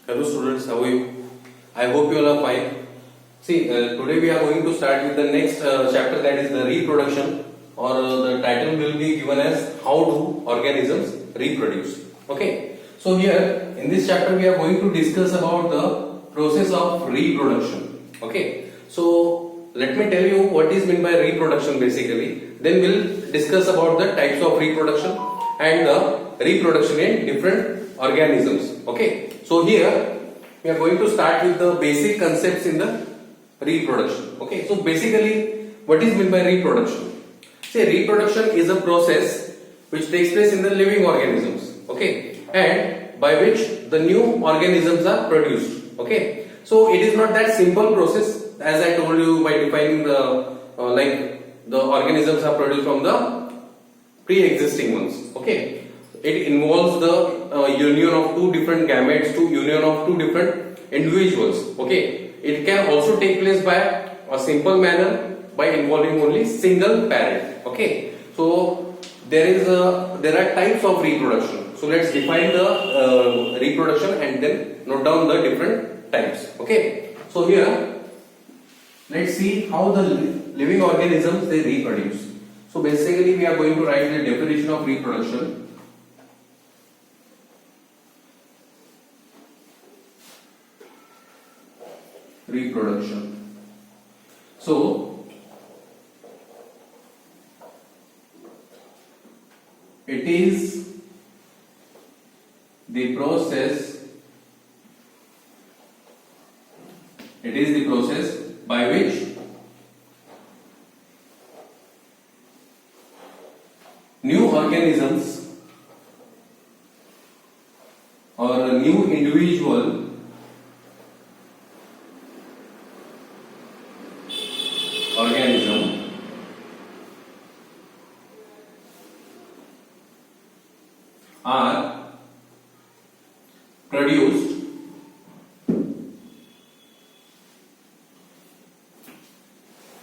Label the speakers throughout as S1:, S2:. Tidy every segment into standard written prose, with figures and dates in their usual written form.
S1: Hello students, how are you? I hope you all are fine. See, today we are going to start with the next chapter, that is the reproduction, or the title will be given as how do organisms reproduce. Okay. So here in this chapter we are going to discuss about the process of reproduction. Okay. So let me tell you what is meant by reproduction basically. Then we'll discuss about the types of reproduction and the reproduction in different organisms. Okay. So here we are going to start with the basic concepts in the reproduction. Okay. So basically what is meant by reproduction? Say reproduction is a process which takes place in the living organisms. Okay. And by which the new organisms are produced. Okay. So it is not that simple process as I told you by defining the like the organisms are produced from the pre-existing ones. Okay. It involves the union of two different gametes to union of two different individuals. Okay. It can also take place by a simple manner by involving only single parent. Okay. So there are types of reproduction. So let's define the reproduction and then note down the different types. Okay. So here let's see how the living organisms they reproduce. So basically we are going to write the definition of reproduction. Reproduction. So it is the process by which new organisms or a new individual organism are produced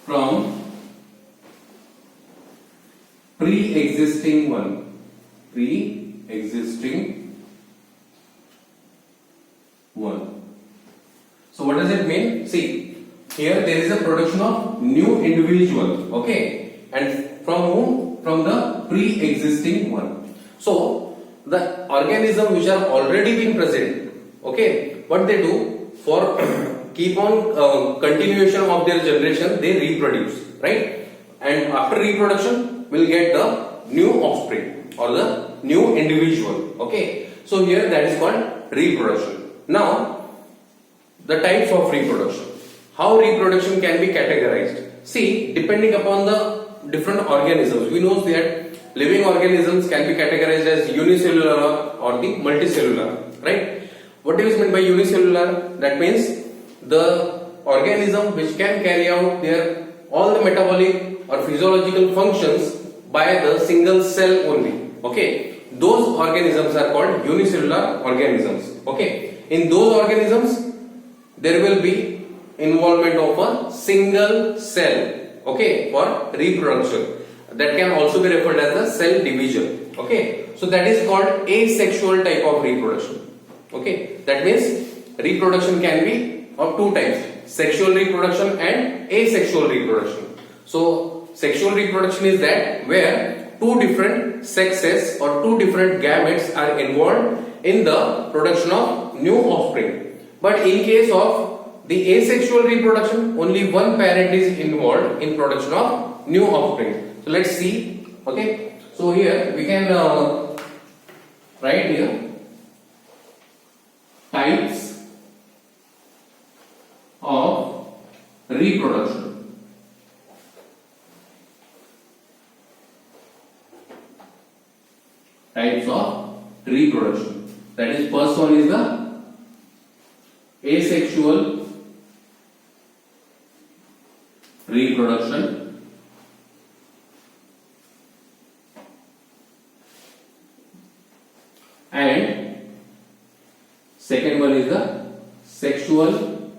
S1: from pre-existing one. So what does it mean? See, here there is a production of new individual. Okay, and from whom? From the pre-existing one. So the organism which are already been present. Okay, what they do for keep on continuation of their generation, they reproduce, right? And after reproduction will get the new offspring or the new individual. Okay, so here that is called reproduction. Now the types of reproduction. How reproduction can be categorized? See, depending upon the different organisms, we know that living organisms can be categorized as unicellular or the multicellular, right? What is meant by unicellular? That means the organism which can carry out their all the metabolic or physiological functions by the single cell only. Okay, those organisms are called unicellular organisms. Okay, in those organisms there will be involvement of a single cell. Okay, for reproduction. That can also be referred as the cell division. Okay, so that is called asexual type of reproduction. Okay, that means reproduction can be of two types: sexual reproduction and asexual reproduction. So sexual reproduction is that where two different sexes or two different gametes are involved in the production of new offspring. But in case of the asexual reproduction, only one parent is involved in production of new offspring. So let's see. Okay, so here we can write here types of reproduction. Types of reproduction. That is, first one is the asexual reproduction. And second one is the sexual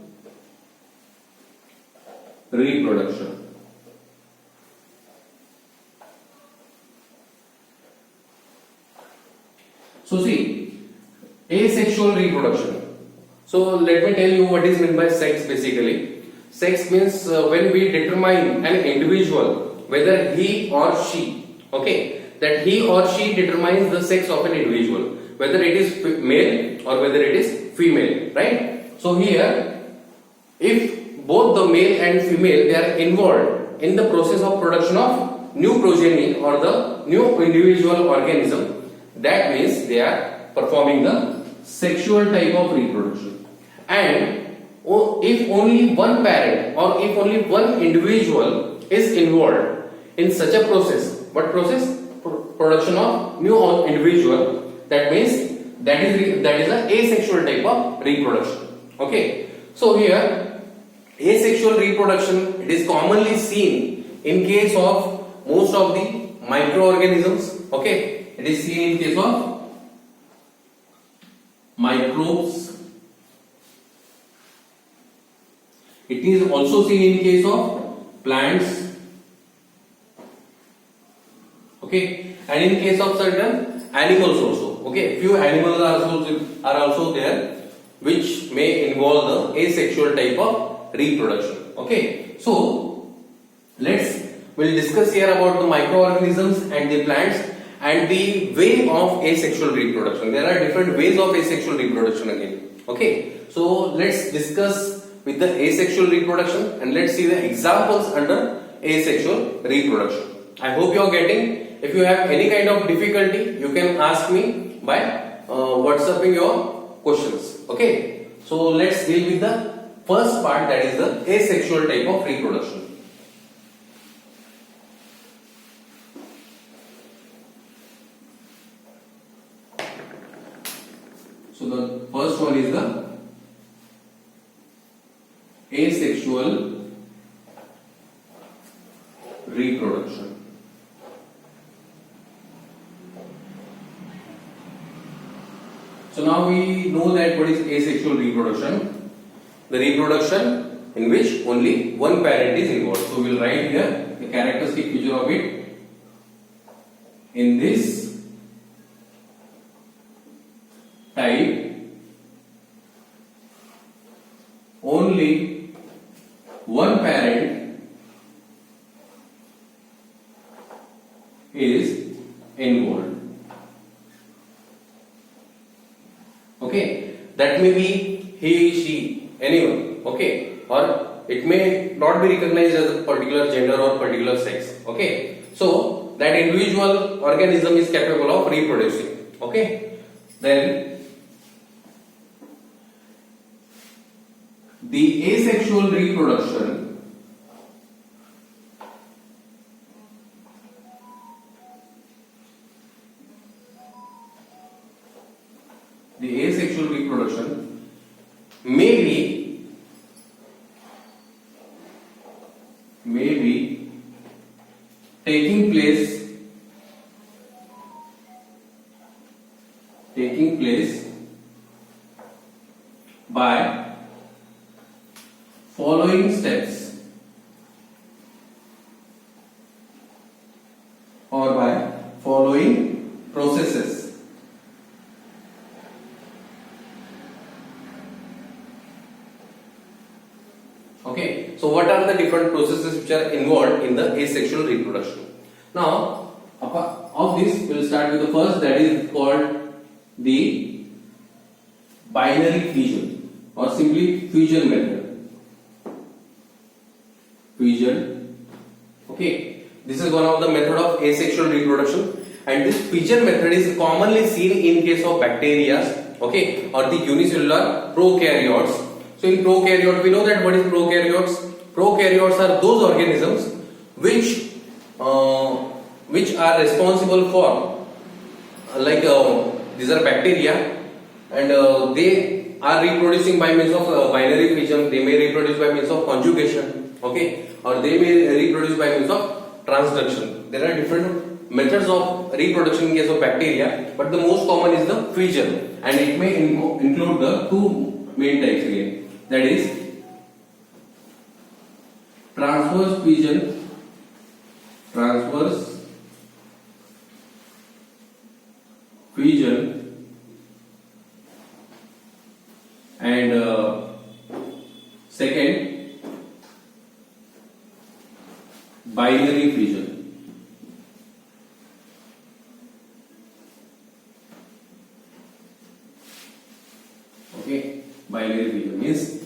S1: reproduction. So see, asexual reproduction. So let me tell you what is meant by sex basically. Sex means when we determine an individual, whether he or she, okay, that he or she determines the sex of an individual, whether it is male or whether it is female, right? So here, if both the male and female they are involved in the process of production of new progeny or the new individual organism, that means they are performing the sexual type of reproduction. And if only one parent or if only one individual is involved in such a process, what process? Production of new individual, that means that is a asexual type of reproduction. Okay, so here asexual reproduction, it is commonly seen in case of most of the microorganisms. Okay, it is seen in case of microbes. It is also seen in case of plants. Okay, and in case of certain animals also. Okay, few animals are also there which may involve the asexual type of reproduction. Okay, so we'll discuss here about the microorganisms and the plants and the way of asexual reproduction. There are different ways of asexual reproduction again. Okay, so let's discuss with the asexual reproduction and let's see the examples under asexual reproduction. I hope you are getting. If you have any kind of difficulty, you can ask me by WhatsApping your questions. Okay, so let's deal with the first part, that is the asexual type of reproduction. So the first one is the asexual reproduction. So now we know that what is asexual reproduction. The reproduction in which only one parent is involved. So we will write here the characteristic feature of it. In this type, only one parent is involved. Okay, that may be he, she, anyone. Okay, or it may not be recognized as a particular gender or particular sex. Okay, so that individual organism is capable of reproducing. Okay, then the asexual reproduction may be taking place by following steps or by following processes. Okay, so what are the different processes which are involved in the asexual reproduction? Now, of this, we will start with the first, that is called the binary fission or simply fission method. Fission. Okay, this is one of the method of asexual reproduction, and this fission method is commonly seen in case of bacteria, okay, or the unicellular prokaryotes. So in prokaryote, we know that what is prokaryotes? Prokaryotes are those organisms which are responsible for these are bacteria, and they are reproducing by means of binary fission. They may reproduce by means of conjugation, okay, or they may reproduce by means of transduction. There are different methods of reproduction in case of bacteria, but the most common is the fission, and it may include the two main types again. That is transverse fission, and means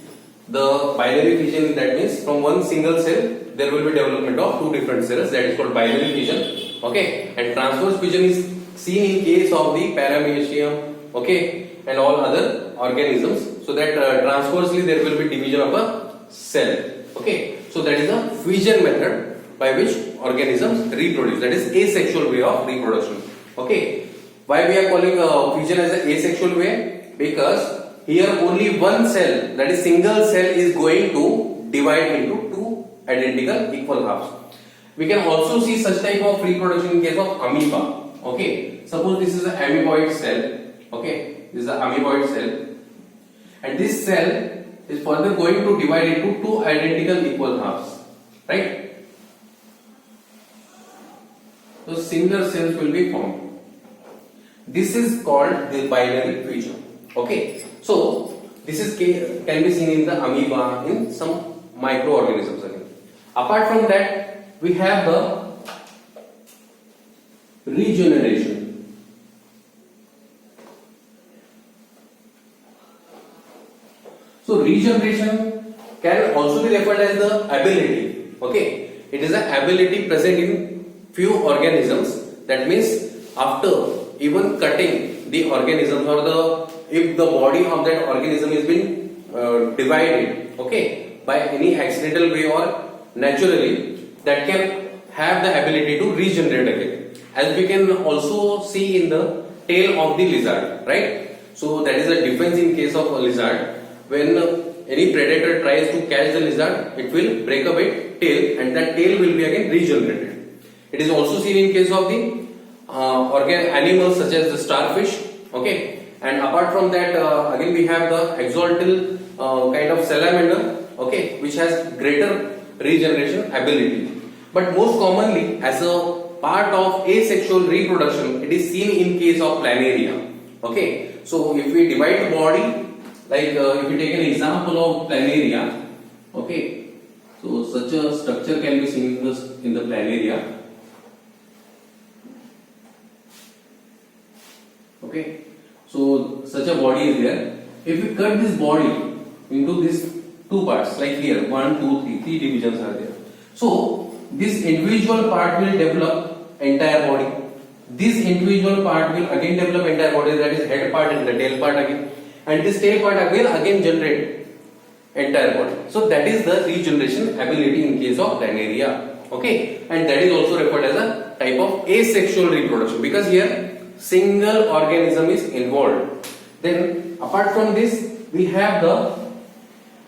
S1: the binary fission, that means from one single cell there will be development of two different cells, that is called binary fission. Okay, and transverse fission is seen in case of the paramecium, okay, and all other organisms, so that transversely there will be division of a cell. Okay, so that is a fission method by which organisms reproduce, that is asexual way of reproduction. Okay, why we are calling fission as an asexual way? Because here only one cell, that is single cell, is going to divide into two identical equal halves. We can also see such type of reproduction in case of amoeba. Okay, suppose this is an amoeboid cell. Okay, this is an amoeboid cell, and this cell is further going to divide into two identical equal halves, right? So similar cells will be formed. This is called the binary fission. Okay, so this is can be seen in the amoeba, in some microorganisms again. Apart from that, we have the regeneration. So regeneration can also be referred as the ability. Okay, it is an ability present in few organisms. That means after even cutting the organism, or if the body of that organism is been divided, okay, by any accidental way or naturally, that can have the ability to regenerate again, as we can also see in the tail of the lizard, right? So that is a difference in case of a lizard. When any predator tries to catch the lizard, it will break up its tail, and that tail will be again regenerated. It is also seen in case of the animals such as the starfish. Okay, and apart from that, again we have the axolotl kind of salamander. Okay, which has greater regeneration ability. But most commonly, as a part of asexual reproduction, it is seen in case of planaria. Okay, so if we divide the body, like if we take an example of planaria, okay, so such a structure can be seen in the planaria. Okay, so such a body is there. If we cut this body into these two parts, like here, 1, 2, 3 divisions are there. So this individual part will develop entire body. This individual part will again develop entire body, that is head part and the tail part again. And this tail part will again generate entire body. So that is the regeneration ability in case of planaria. Okay, and that is also referred as a type of asexual reproduction, because here single organism is involved. Then apart from this, we have the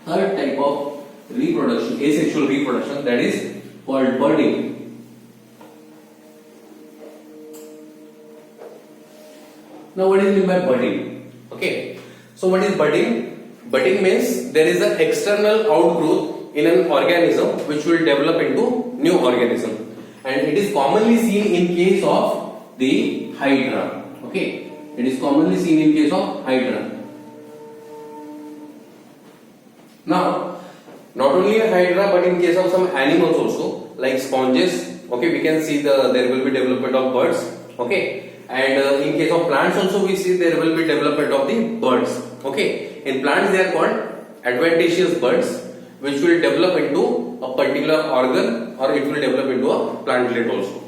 S1: third type of reproduction, asexual reproduction, that is called budding. Now what is meant by budding? Okay, so what is budding? Budding means there is an external outgrowth in an organism which will develop into new organism, and it is commonly seen in case of the hydra. Okay, it is commonly seen in case of hydra. Now, not only a hydra, but in case of some animals also, like sponges. Okay, we can see there will be development of birds. Okay, and in case of plants also we see there will be development of the birds. Okay, in plants they are called adventitious buds, which will develop into a particular organ, or it will develop into a plantlet also.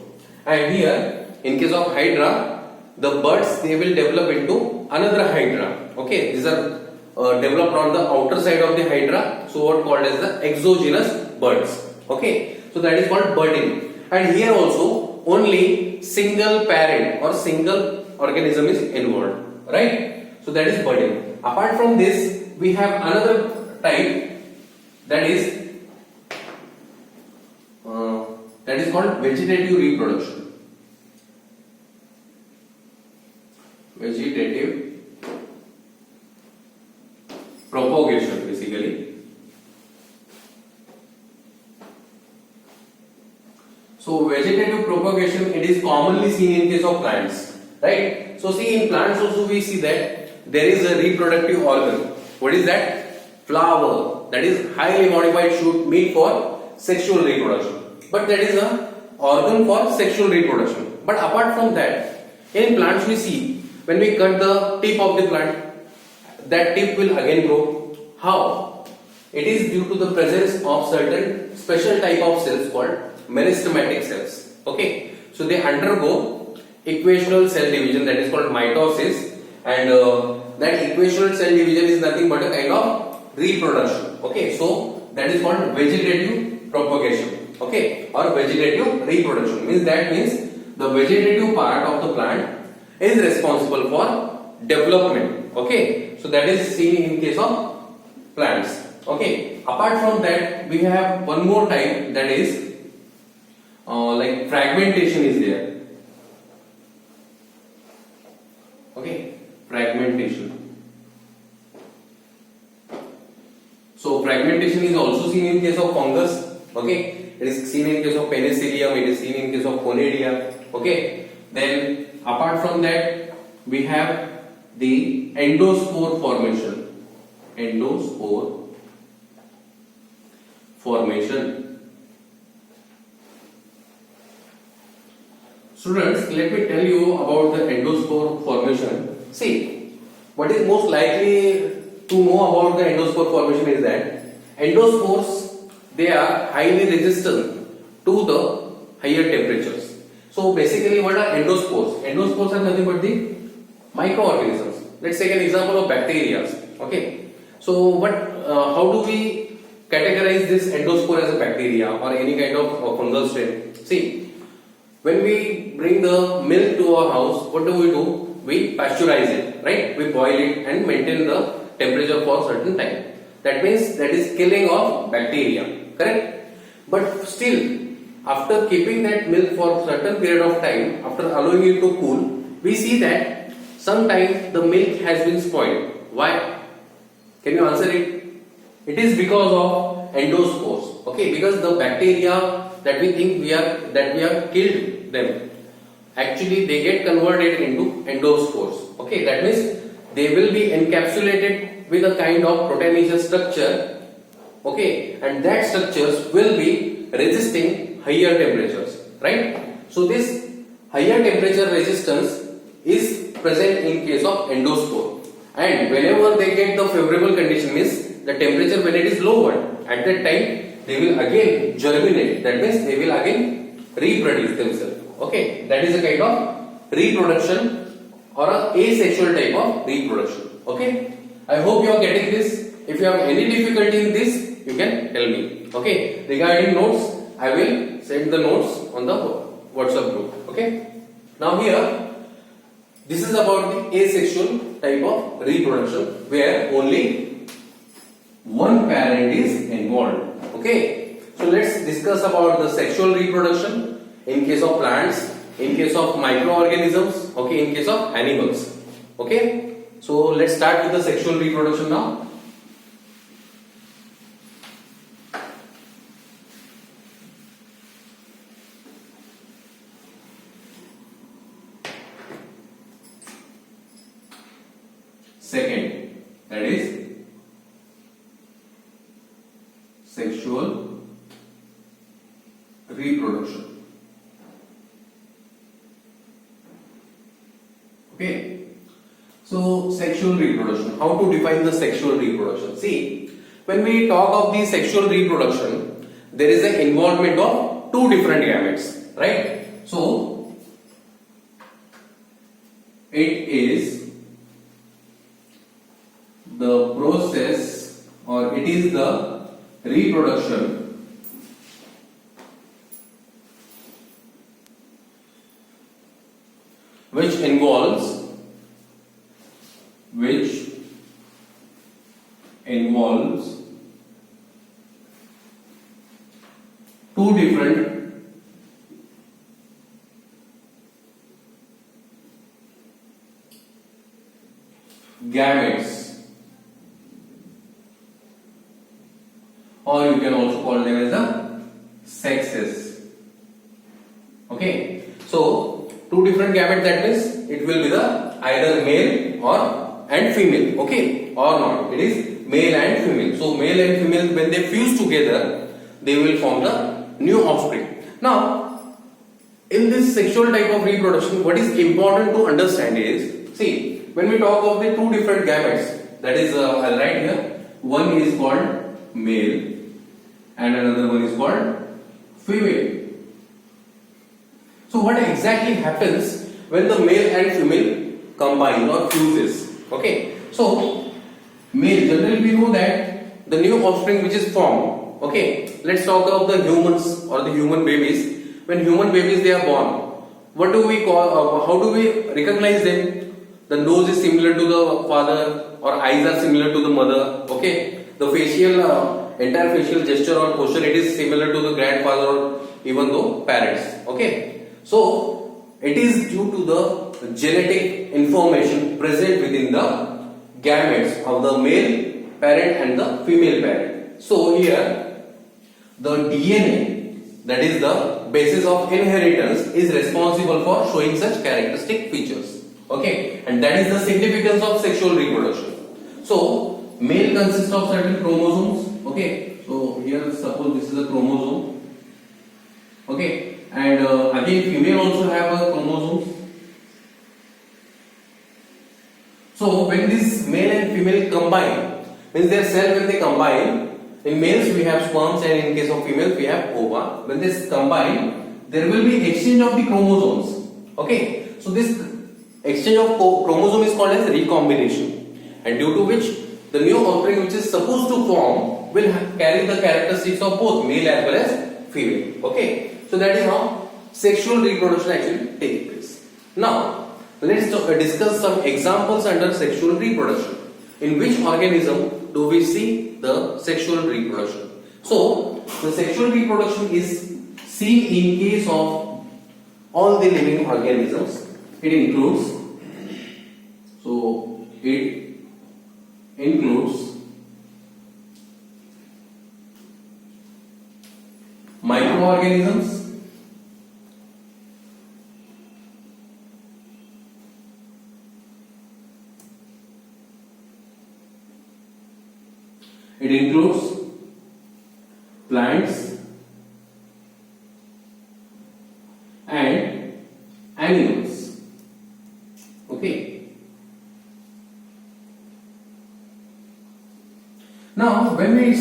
S1: And here, in case of hydra, the buds they will develop into another hydra. Okay, these are developed on the outer side of the hydra, so what called as the exogenous buds. Okay, so that is called budding. And here also only single parent or single organism is involved, right? So that is budding. Apart from this, we have another type, that is called vegetative reproduction. Vegetative propagation, basically. So vegetative propagation, it is commonly seen in case of plants, right? So see, in plants also we see that there is a reproductive organ. What is that? Flower, that is highly modified shoot meant for sexual reproduction. But that is a organ for sexual reproduction. But apart from that, in plants we see, when we cut the tip of the plant, that tip will again grow. How? It is due to the presence of certain special type of cells called meristematic cells. Okay, so they undergo equational cell division, that is called mitosis, and that equational cell division is nothing but a kind of reproduction. Okay, so that is called vegetative propagation. Okay, or vegetative reproduction means the vegetative part of the plant is responsible for development. Okay, so that is seen in case of plants. Okay, apart from that, we have one more type, that is like fragmentation is there. Okay, fragmentation. So fragmentation is also seen in case of fungus. Okay, it is seen in case of penicillium, it is seen in case of conidia. Okay, then apart from that, we have the endospore formation. Endospore formation. Students, let me tell you about the endospore formation. See, what is most likely to know about the endospore formation is that endospores, they are highly resistant to the higher temperatures. So basically, what are endospores? Endospores are nothing but the microorganisms. Let's take an example of bacteria. Okay, so how do we categorize this endospore as a bacteria or any kind of fungal strain? See, when we bring the milk to our house, what do? We pasteurize it, right? We boil it and maintain the temperature for a certain time. That means that is killing of bacteria, correct? But still, after keeping that milk for a certain period of time, after allowing it to cool, we see that sometimes the milk has been spoiled. Why? Can you answer it? It is because of endospores. Okay, because the bacteria that we think we have killed them, actually they get converted into endospores. Okay, that means they will be encapsulated with a kind of proteinaceous structure. Okay, and that structures will be resisting higher temperatures, right? So this higher temperature resistance is present in case of endospore, and whenever they get the favorable condition, means the temperature when it is lower, at that time they will again germinate. That means they will again reproduce themselves. Okay, that is a kind of reproduction or a asexual type of reproduction. Okay, I hope you are getting this. If you have any difficulty in this, you can tell me. Okay, regarding notes, I will send the notes on the WhatsApp group. Okay, now here, this is about the asexual type of reproduction where only one parent is involved. Okay, so let's discuss about the sexual reproduction in case of plants, in case of microorganisms, okay, in case of animals. Okay, so let's start with the sexual reproduction now. Second, that is sexual reproduction. Okay, so sexual reproduction. How to define the sexual reproduction? See, when we talk of the sexual reproduction, there is an involvement of two different gametes, right? So, it is the process, or it is the reproduction which involves two different gametes, or you can also call them as the sexes. Okay, so two different gametes, that means it will be the either male or and female. Okay, or not, it is male and female. So male and female, when they fuse together, they will form the new offspring. Now, in this sexual type of reproduction, what is important to understand is, see, when we talk of the two different gametes, that is, I'll write here, one is called male and another one is called female. So what exactly happens when the male and female combine or fuses? Okay, so male, generally we know that the new offspring which is formed. Okay, let's talk about the humans or the human babies. When human babies they are born, what do we call? How do we recognize them? The nose is similar to the father, or eyes are similar to the mother. Okay, the facial entire facial gesture or posture it is similar to the grandfather or even though parents. Okay, so it is due to the genetic information present within the gametes of the male parent and the female parent. So here the DNA, that is the basis of inheritance, is responsible for showing such characteristic features. Okay, and that is the significance of sexual reproduction. So male consists of certain chromosomes. Okay, so here suppose this is a chromosome. Okay, and again female also have a chromosomes. So when this male and female combine, means their cell when they combine, in males we have sperms and in case of females we have ova. When this combine, there will be exchange of the chromosomes. Okay, so this exchange of chromosome is called as recombination, and due to which the new offspring which is supposed to form will carry the characteristics of both male as well as female. Okay, so that is how sexual reproduction actually takes place. Now let's discuss some examples under sexual reproduction. In which organism do we see the sexual reproduction? So the sexual reproduction is seen in case of all the living organisms. It includes microorganisms, it includes plants and animals. Okay. Now, when we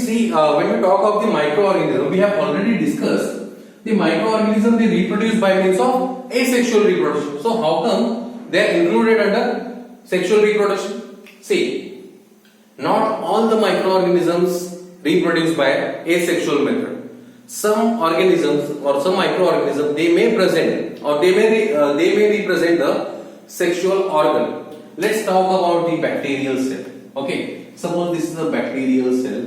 S1: talk of the microorganism, we have already discussed the microorganism they reproduce by means of asexual reproduction. So, how come they are included under sexual reproduction? See, not all the microorganisms reproduce by asexual method. Some organisms or some microorganisms they may present or they may represent the sexual organ. Let's talk about the bacterial cell. Okay, suppose this is a bacterial cell.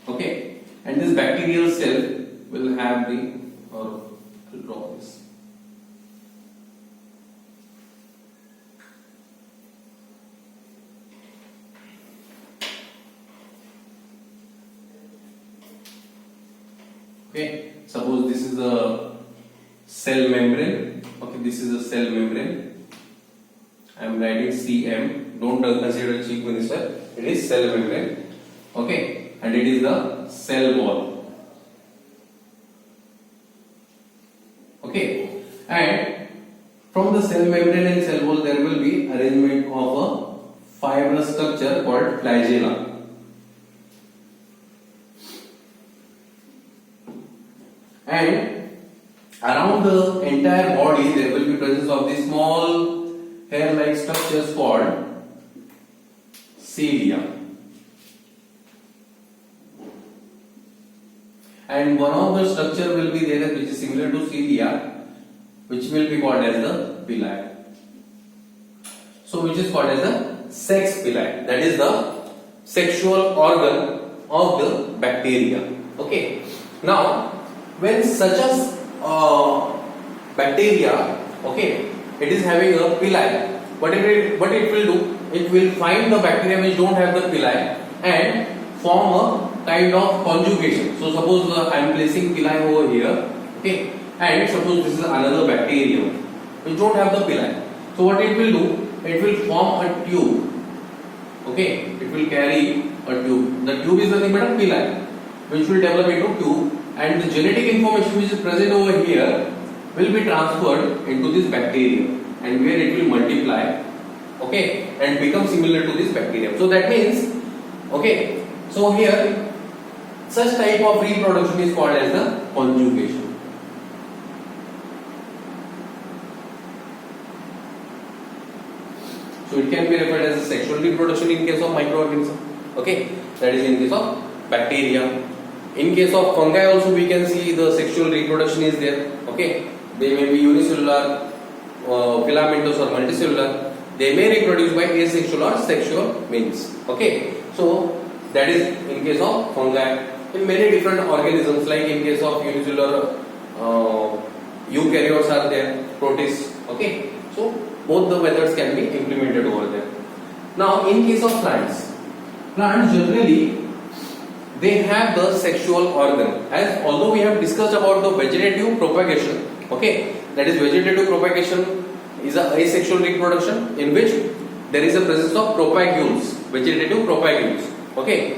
S1: Okay, and this bacterial cell will have the I'll draw this. Okay, suppose this is a cell membrane. Okay, this is a cell membrane. I am writing CM. Don't consider chief minister. It is cell membrane. Okay, and it is the cell wall. Okay, and from the cell membrane and cell wall there will be arrangement of a fibrous structure called flagella. And around the entire body there will be presence of the small hair-like structures called cilia. And one of the structure will be there which is similar to cilia, which will be called as the villi. So which is called as the sex villi. That is the sexual organ of the bacteria. Okay. Now when such as bacteria, okay, it is having a villi, what it will do, it will find the bacteria which don't have the villi and form a kind of conjugation. So suppose I am placing villi over here, okay, and suppose this is another bacterium which don't have the villi. So what it will do, it will form a tube. Okay, it will carry a tube. The tube is nothing but a villi which will develop into tube. And the genetic information which is present over here will be transferred into this bacterium, and where it will multiply, okay, and become similar to this bacterium. So that means, okay, So here, such type of reproduction is called as the conjugation. So it can be referred as a sexual reproduction in case of microorganism. Okay, that is in case of bacteria. In case of fungi also we can see the sexual reproduction is there. Okay, they may be unicellular, filamentous or multicellular. They may reproduce by asexual or sexual means. Okay, so that is in case of fungi. In many different organisms, like in case of unicellular, eukaryotes are there, protists. Okay, so both the methods can be implemented over there. Now, in case of plants generally they have the sexual organ. As although we have discussed about the vegetative propagation, okay, that is vegetative propagation is a asexual reproduction in which there is a presence of propagules, vegetative propagules. Okay,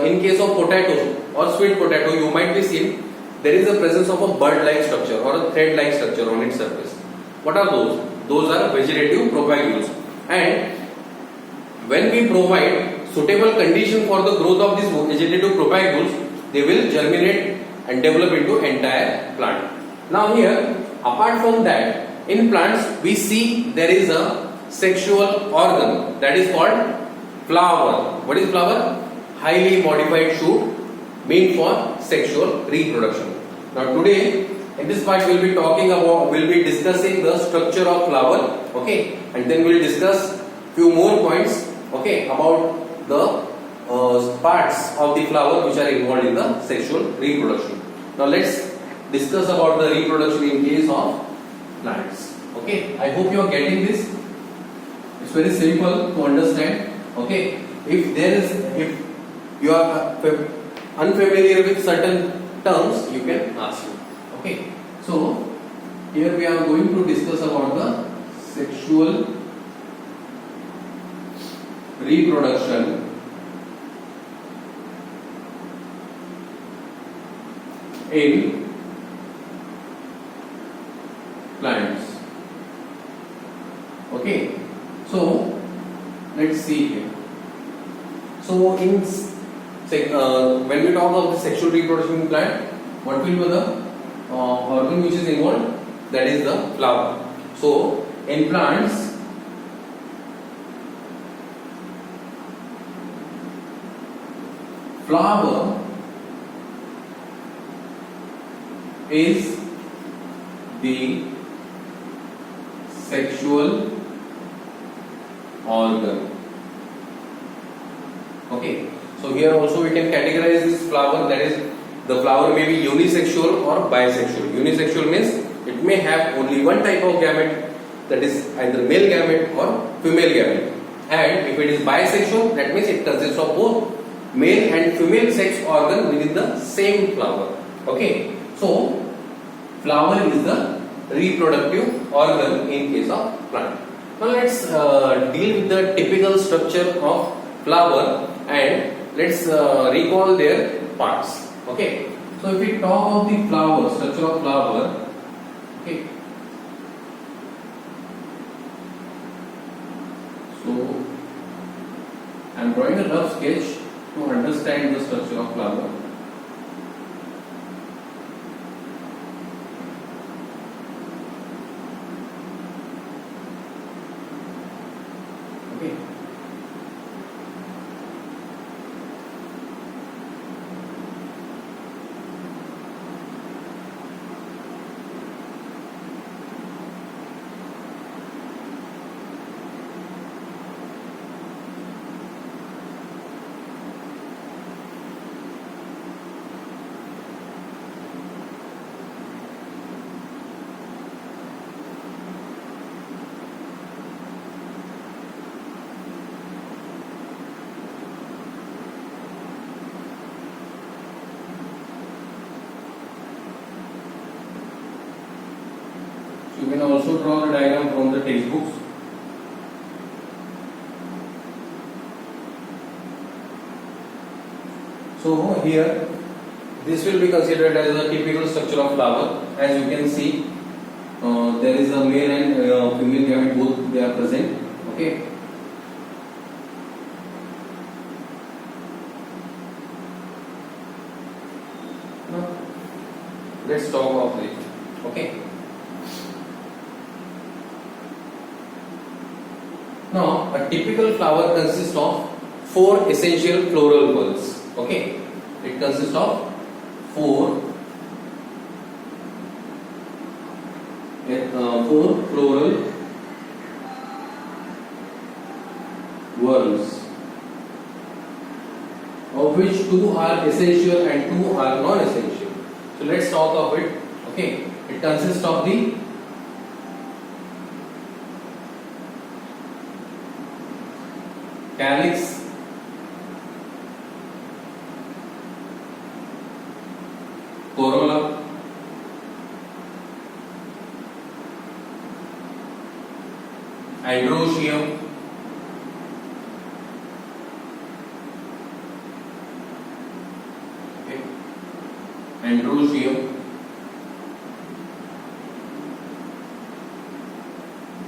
S1: in case of potato or sweet potato, you might be seen there is a presence of a bird-like structure or a thread-like structure on its surface. What are those? Those are vegetative propagules. And when we provide suitable condition for the growth of these vegetative propagules, they will germinate and develop into entire plant. Now here, apart from that, in plants we see there is a sexual organ that is called flower. What is flower? Highly modified shoot meant for sexual reproduction. Now today in this part we'll be discussing the structure of flower, okay, and then we'll discuss few more points, okay, about the parts of the flower which are involved in the sexual reproduction. Now let's discuss about the reproduction in case of plants. Okay, I hope you are getting this. It's very simple to understand. Okay, if you are unfamiliar with certain terms, you can ask me. Okay, so here we are going to discuss about the sexual reproduction in plants. Okay, so let's see here. So in when we talk of the sexual reproduction in plant, what will be the organ which is involved? That is the flower. So in plants, flower is the sexual organ. Okay, so here also we can categorize this flower, that is the flower may be unisexual or bisexual. Unisexual means it may have only one type of gamete, that is either male gamete or female gamete, and if it is bisexual, that means it consists of both male and female sex organ within the same flower. Okay, so flower is the reproductive organ in case of plant. Now let's deal with the typical structure of flower and let's recall their parts. Okay, so if we talk of the flower, structure of flower, okay, so I am drawing a rough sketch to understand the structure of flower. Okay. You can also draw the diagram from the textbooks. So here, this will be considered as a typical structure of flower. As you can see, there is a male and female gamete, both they are present. Okay. Now a typical flower consists of four essential floral bulbs. Okay, it consists of four floral whorls, of which two are essential and two are non-essential. So let's talk of it. Okay, it consists of the calyx, corolla, androecium, okay, androecium,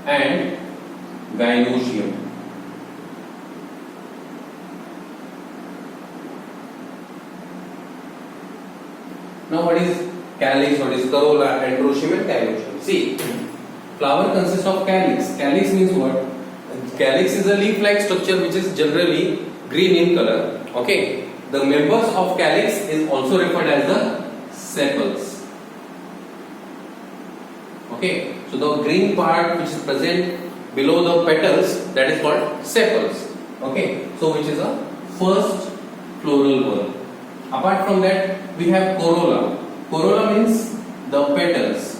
S1: and gynoecium. Now what is calyx, what is corolla, androecium and gynoecium? See, flower consists of calyx. Calyx means what? Calyx is a leaf-like structure which is generally green in color. Okay. The members of calyx is also referred as the sepals. Okay. So the green part which is present below the petals, that is called sepals. Okay. So which is a first floral bulb. Apart from that, we have corolla. Corolla means the petals.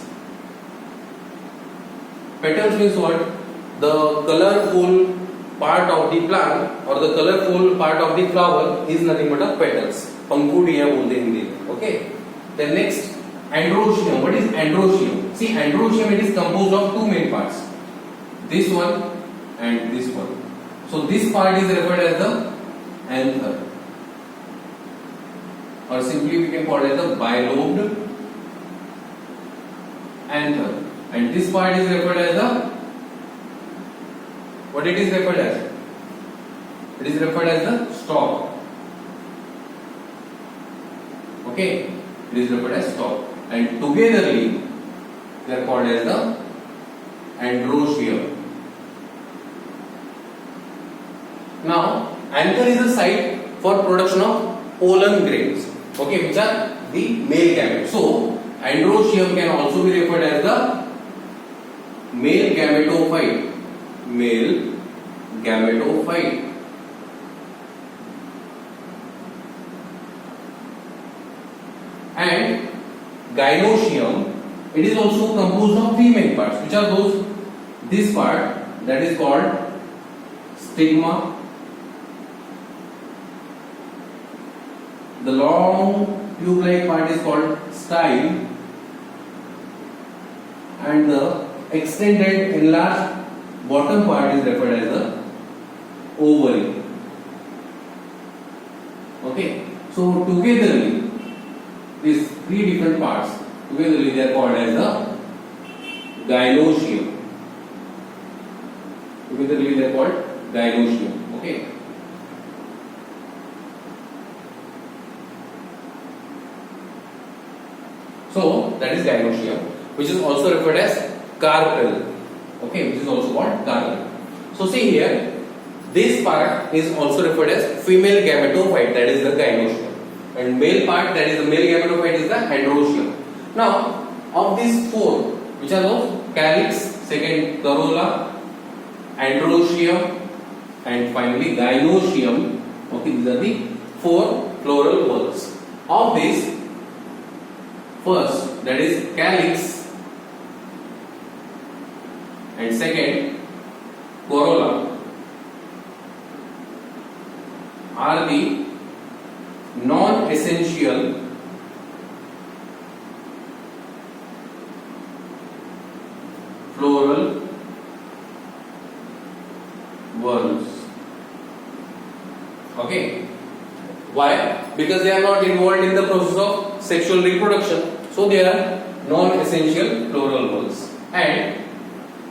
S1: Petals means what? The colorful part of the plant or the colorful part of the flower is nothing but a petals. Pankhuriya बोलते हैं हिंदी में. Okay. Then next, androecium. What is androecium? See, androecium, it is composed of two main parts. This one and this one. So this part is referred as the anther, or simply we can call it the bilobed anther. And this part is referred as the, what it is referred as? It is referred as the stalk. Okay, it is referred as stalk. And togetherly, they are called as the androecium. Now, anther is a site for production of pollen grains. Okay, which are the male gametes. So, androecium can also be referred as the male gametophyte. Male gametophyte. And gynoecium, it is also composed of three main parts. Which are those? This part, that is called stigma. The long tube-like part is called style, and the extended enlarged bottom part is referred as the ovary. Okay, so togetherly, these three different parts, togetherly they are called as the gynoecium. Togetherly they are called gynoecium. Okay. So that is gynoecium, which is also referred as carpel. Okay, which is also called carpel. So see here, this part is also referred as female gametophyte, that is the gynoecium, and male part, that is the male gametophyte, is the androecium. Now, of these four, which are those? Calyx, second corolla, androecium, and finally gynoecium. Okay, these are the four floral bulbs. Of these, first, that is calyx, and second corolla, are the non-essential floral bulbs. Okay, why? Because they are not involved in the process of sexual reproduction, so they are non-essential floral bulbs. And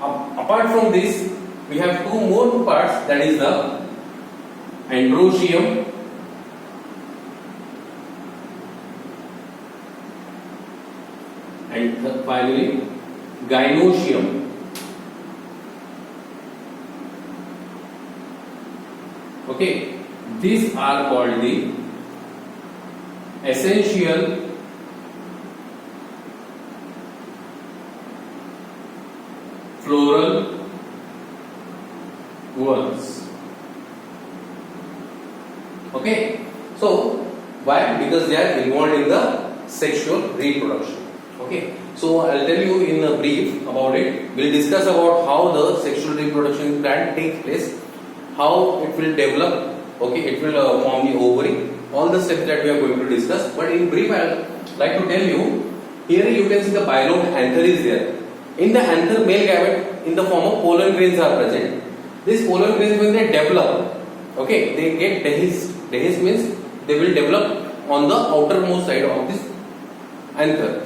S1: apart from this, we have two more parts, that is the androecium and finally gynoecium. Okay, these are called the essential floral ones. Okay, so why? Because they are involved in the sexual reproduction. Okay, so I'll tell you in a brief about it. We'll discuss about how the sexual reproduction plant takes place, how it will develop. Okay, it will form the ovary. All the steps that we are going to discuss. But in brief, I'll like to tell you. Here you can see the bilobe anther is there. In the anther, male gamete in the form of pollen grains are present. These pollen grains, when they develop, okay, they get dehisced. Dehisced means they will develop on the outermost side of this anther.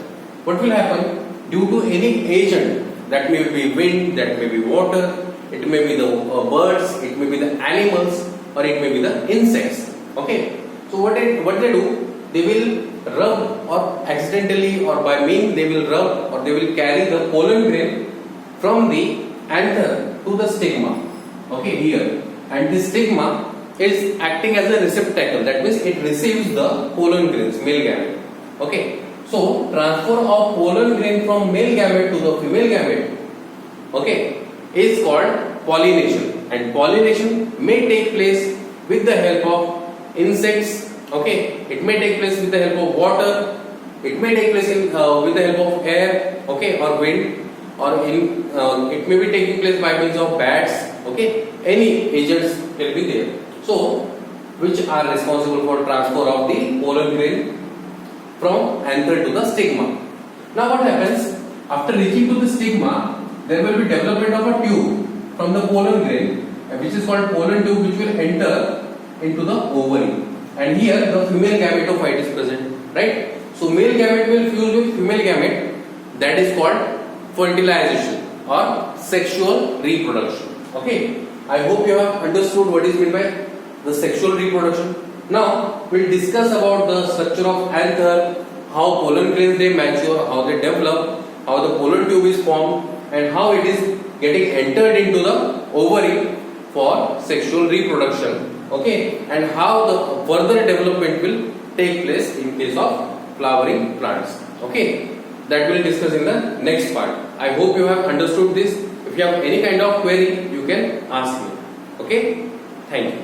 S1: What will happen? Due to any agent, that may be wind, that may be water, it may be the birds, it may be the animals, or it may be the insects. Okay. So what they do? They will rub, or accidentally or by means they will rub, or they will carry the pollen grain from the anther to the stigma. Okay, here, and this stigma is acting as a receptacle. That means it receives the pollen grains, male gamete. Okay, so transfer of pollen grain from male gamete to the female gamete, okay, is called pollination, and pollination may take place with the help of insects. Okay, it may take place with the help of water. It may take place with the help of air. Okay, or wind, or it may be taking place by means of bats. Okay, any agents will be there. So, which are responsible for transfer of the pollen grain from anther to the stigma. Now, what happens after reaching to the stigma? There will be development of a tube from the pollen grain, which is called pollen tube, which will enter into the ovary. And here the female gametophyte is present, right? So male gamete will fuse with female gamete. That is called fertilization or sexual reproduction. Okay. I hope you have understood what is meant by the sexual reproduction. Now we'll discuss about the structure of anther, how pollen grains they mature, how they develop, how the pollen tube is formed, and how it is getting entered into the ovary for sexual reproduction. Okay, and how the further development will take place in case of flowering plants. Okay, that we'll discuss in the next part. I hope you have understood this. If you have any kind of query, you can ask me. Okay, thank you.